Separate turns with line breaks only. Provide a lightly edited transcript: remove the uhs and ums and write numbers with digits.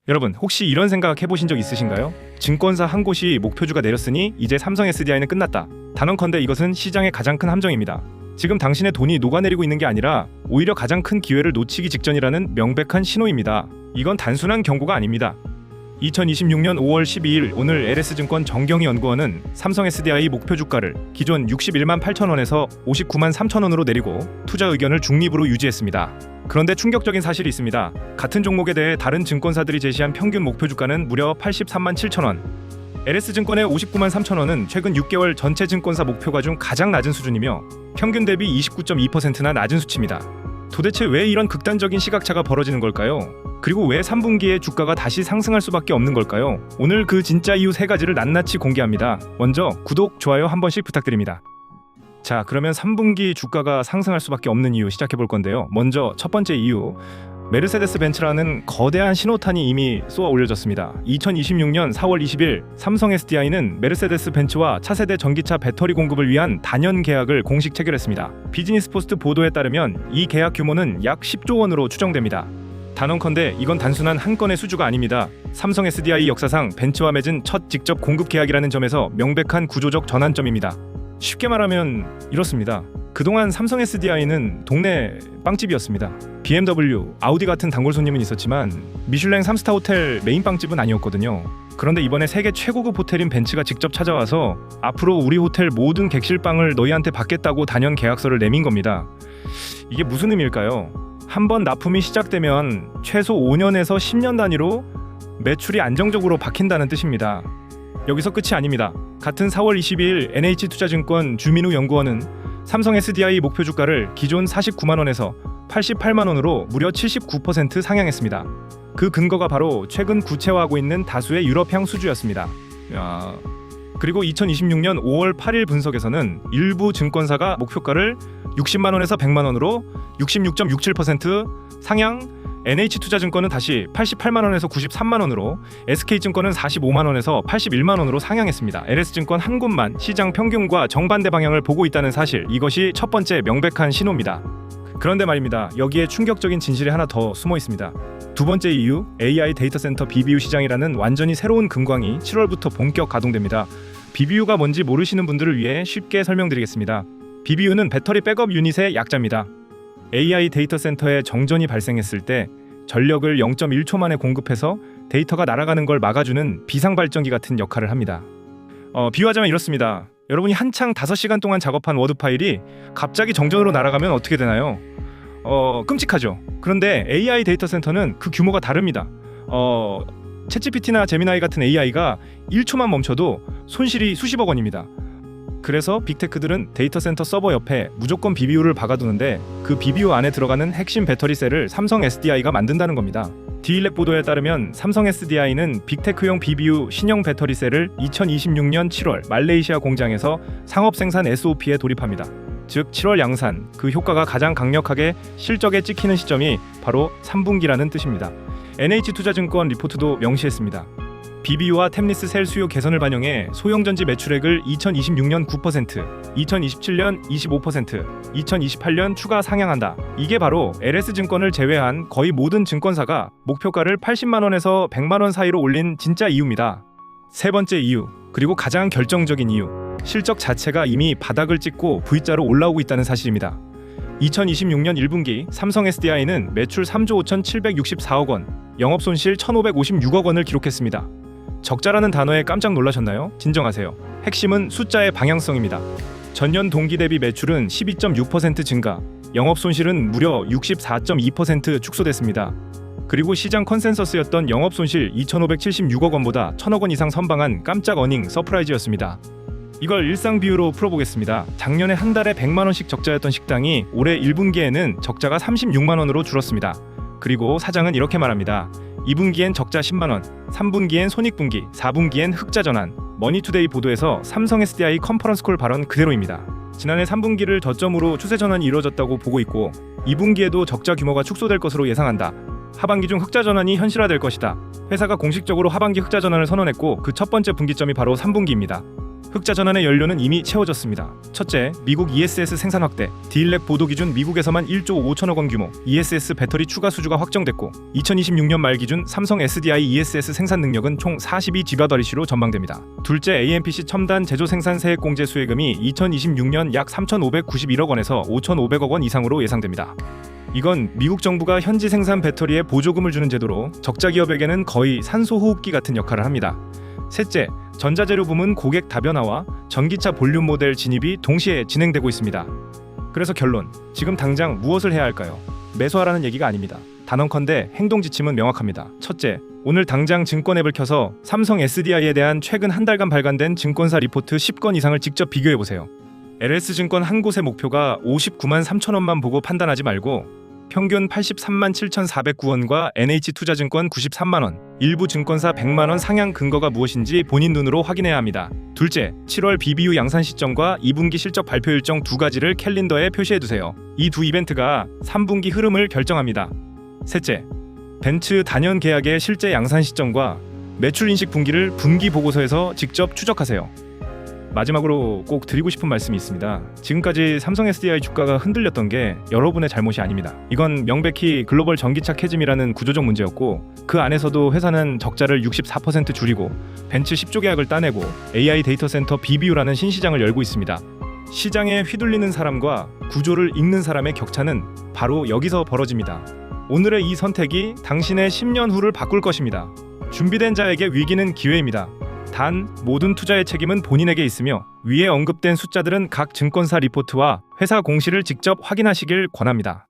여러분 혹시 이런 생각 해보신 적 있으신가요? 증권사 한 곳이 목표주가 내렸으니 이제 삼성 SDI는 끝났다. 단언컨대 이것은 시장의 가장 큰 함정입니다. 지금 당신의 돈이 녹아내리고 있는 게 아니라 오히려 가장 큰 기회를 놓치기 직전이라는 명백한 신호입니다. 이건 단순한 경고가 아닙니다. 2026년 5월 12일 오늘 LS증권 정경희 연구원은 삼성 SDI 목표 주가를 기존 61만 8천 원에서 59만 3천 원으로 내리고 투자 의견을 중립으로 유지했습니다. 그런데 충격적인 사실이 있습니다. 같은 종목에 대해 다른 증권사들이 제시한 평균 목표 주가는 무려 83만 7천 원. LS증권의 59만 3천 원은 최근 6개월 전체 증권사 목표가 중 가장 낮은 수준이며 평균 대비 29.2%나 낮은 수치입니다. 도대체 왜 이런 극단적인 시각차가 벌어지는 걸까요? 그리고 왜 3분기에 주가가 다시 상승할 수밖에 없는 걸까요? 오늘 그 진짜 이유 3가지를 낱낱이 공개합니다. 먼저 구독, 좋아요 한 번씩 부탁드립니다. 자, 그러면 3분기 주가가 상승할 수밖에 없는 이유 시작해 볼 건데요. 먼저 첫 번째 이유, 메르세데스 벤츠라는 거대한 신호탄이 이미 쏘아 올려졌습니다. 2026년 4월 20일 삼성 SDI는 메르세데스 벤츠와 차세대 전기차 배터리 공급을 위한 단연 계약을 공식 체결했습니다. 비즈니스포스트 보도에 따르면 이 계약 규모는 약 10조 원으로 추정됩니다. 단언컨대 이건 단순한 한 건의 수주가 아닙니다. 삼성 SDI 역사상 벤츠와 맺은 첫 직접 공급 계약이라는 점에서 명백한 구조적 전환점입니다. 쉽게 말하면 이렇습니다. 그동안 삼성 SDI는 동네 빵집이었습니다. BMW, 아우디 같은 단골 손님은 있었지만 미슐랭 3스타 호텔 메인 빵집은 아니었거든요. 그런데 이번에 세계 최고급 호텔인 벤츠가 직접 찾아와서 앞으로 우리 호텔 모든 객실빵을 너희한테 받겠다고 단연 계약서를 내민 겁니다. 이게 무슨 의미일까요? 한번 납품이 시작되면 최소 5년에서 10년 단위로 매출이 안정적으로 박힌다는 뜻입니다. 여기서 끝이 아닙니다. 같은 4월 22일 NH투자증권 주민우 연구원은 삼성 SDI 목표 주가를 기존 49만 원에서 88만 원으로 무려 79% 상향했습니다. 그 근거가 바로 최근 구체화하고 있는 다수의 유럽향 수주였습니다. 그리고 2026년 5월 8일 분석에서는 일부 증권사가 목표가를 60만 원에서 100만 원으로 66.67% 상향, NH투자증권은 다시 88만 원에서 93만 원으로, SK증권은 45만 원에서 81만 원으로 상향했습니다. LS증권 한 곳만 시장 평균과 정반대 방향을 보고 있다는 사실, 이것이 첫 번째 명백한 신호입니다. 그런데 말입니다. 여기에 충격적인 진실이 하나 더 숨어 있습니다. 두 번째 이유, AI 데이터 센터 BBU 시장이라는 완전히 새로운 금광이 7월부터 본격 가동됩니다. BBU가 뭔지 모르시는 분들을 위해 쉽게 설명드리겠습니다. BBU는 배터리 백업 유닛의 약자입니다. AI 데이터 센터에 정전이 발생했을 때 전력을 0.1초 만에 공급해서 데이터가 날아가는 걸 막아주는 비상발전기 같은 역할을 합니다. 비유하자면 이렇습니다. 여러분이 한창 5시간 동안 작업한 워드 파일이 갑자기 정전으로 날아가면 어떻게 되나요? 끔찍하죠. 그런데 AI 데이터 센터는 그 규모가 다릅니다. 챗GPT나 제미나이 같은 AI가 1초만 멈춰도 손실이 수십억 원입니다. 그래서 빅테크들은 데이터 센터 서버 옆에 무조건 BBU를 박아두는데 그 BBU 안에 들어가는 핵심 배터리 셀을 삼성 SDI가 만든다는 겁니다. 디일렛 보도에 따르면 삼성 SDI는 빅테크용 BBU 신형 배터리 셀을 2026년 7월 말레이시아 공장에서 상업 생산 SOP에 돌입합니다. 즉 7월 양산, 그 효과가 가장 강력하게 실적에 찍히는 시점이 바로 3분기라는 뜻입니다. NH투자증권 리포트도 명시했습니다. BBU와 템리스 셀 수요 개선을 반영해 소형전지 매출액을 2026년 9%, 2027년 25%, 2028년 추가 상향한다. 이게 바로 LS증권을 제외한 거의 모든 증권사가 목표가를 80만 원에서 100만 원 사이로 올린 진짜 이유입니다. 세 번째 이유, 그리고 가장 결정적인 이유, 실적 자체가 이미 바닥을 찍고 V자로 올라오고 있다는 사실입니다. 2026년 1분기 삼성 SDI는 매출 3조 5,764억 원, 영업손실 1,556억 원을 기록했습니다. 적자라는 단어에 깜짝 놀라셨나요? 진정하세요. 핵심은 숫자의 방향성입니다. 전년 동기 대비 매출은 12.6% 증가, 영업손실은 무려 64.2% 축소됐습니다. 그리고 시장 컨센서스였던 영업손실 2,576억 원보다 1,000억 원 이상 선방한 깜짝 어닝 서프라이즈였습니다. 이걸 일상 비유로 풀어보겠습니다. 작년에 한 달에 100만 원씩 적자였던 식당이 올해 1분기에는 적자가 36만 원으로 줄었습니다. 그리고 사장은 이렇게 말합니다. 2분기엔 적자 10만 원, 3분기엔 손익분기, 4분기엔 흑자 전환. 머니투데이 보도에서 삼성 SDI 컨퍼런스콜 발언 그대로입니다. 지난해 3분기를 저점으로 추세 전환이 이루어졌다고 보고 있고 2분기에도 적자 규모가 축소될 것으로 예상한다. 하반기 중 흑자 전환이 현실화될 것이다. 회사가 공식적으로 하반기 흑자 전환을 선언했고 그 첫 번째 분기점이 바로 3분기입니다. 흑자 전환의 연료는 이미 채워졌습니다. 첫째, 미국 ESS 생산 확대. 딜랩 보도 기준 미국에서만 1조 5천억 원 규모 ESS 배터리 추가 수주가 확정됐고 2026년 말 기준 삼성 SDI ESS 생산 능력은 총 42GWh로 전망됩니다. 둘째, AMPC 첨단 제조 생산 세액 공제 수혜금이 2026년 약 3,591억 원에서 5,500억 원 이상으로 예상됩니다. 이건 미국 정부가 현지 생산 배터리에 보조금을 주는 제도로 적자 기업에게는 거의 산소 호흡기 같은 역할을 합니다. 셋째, 전자재료 부문 고객 다변화와 전기차 볼륨 모델 진입이 동시에 진행되고 있습니다. 그래서 결론, 지금 당장 무엇을 해야 할까요? 매수하라는 얘기가 아닙니다. 단언컨대 행동 지침은 명확합니다. 첫째, 오늘 당장 증권 앱을 켜서 삼성 SDI에 대한 최근 한 달간 발간된 증권사 리포트 10건 이상을 직접 비교해보세요. LS증권 한 곳의 목표가 59만 3천 원만 보고 판단하지 말고 평균 83만 7,409원과 NH투자증권 93만 원, 일부 증권사 100만 원 상향 근거가 무엇인지 본인 눈으로 확인해야 합니다. 둘째, 7월 BBU 양산 시점과 2분기 실적 발표 일정 두 가지를 캘린더에 표시해두세요. 이 두 이벤트가 3분기 흐름을 결정합니다. 셋째, 벤츠 단연 계약의 실제 양산 시점과 매출 인식 분기를 분기 보고서에서 직접 추적하세요. 마지막으로 꼭 드리고 싶은 말씀이 있습니다. 지금까지 삼성 SDI 주가가 흔들렸던 게 여러분의 잘못이 아닙니다. 이건 명백히 글로벌 전기차 캐즘이라는 구조적 문제였고 그 안에서도 회사는 적자를 64% 줄이고 벤츠 10조 계약을 따내고 AI 데이터 센터 BBU라는 신시장을 열고 있습니다. 시장에 휘둘리는 사람과 구조를 읽는 사람의 격차는 바로 여기서 벌어집니다. 오늘의 이 선택이 당신의 10년 후를 바꿀 것입니다. 준비된 자에게 위기는 기회입니다. 단, 모든 투자의 책임은 본인에게 있으며 위에 언급된 숫자들은 각 증권사 리포트와 회사 공시를 직접 확인하시길 권합니다.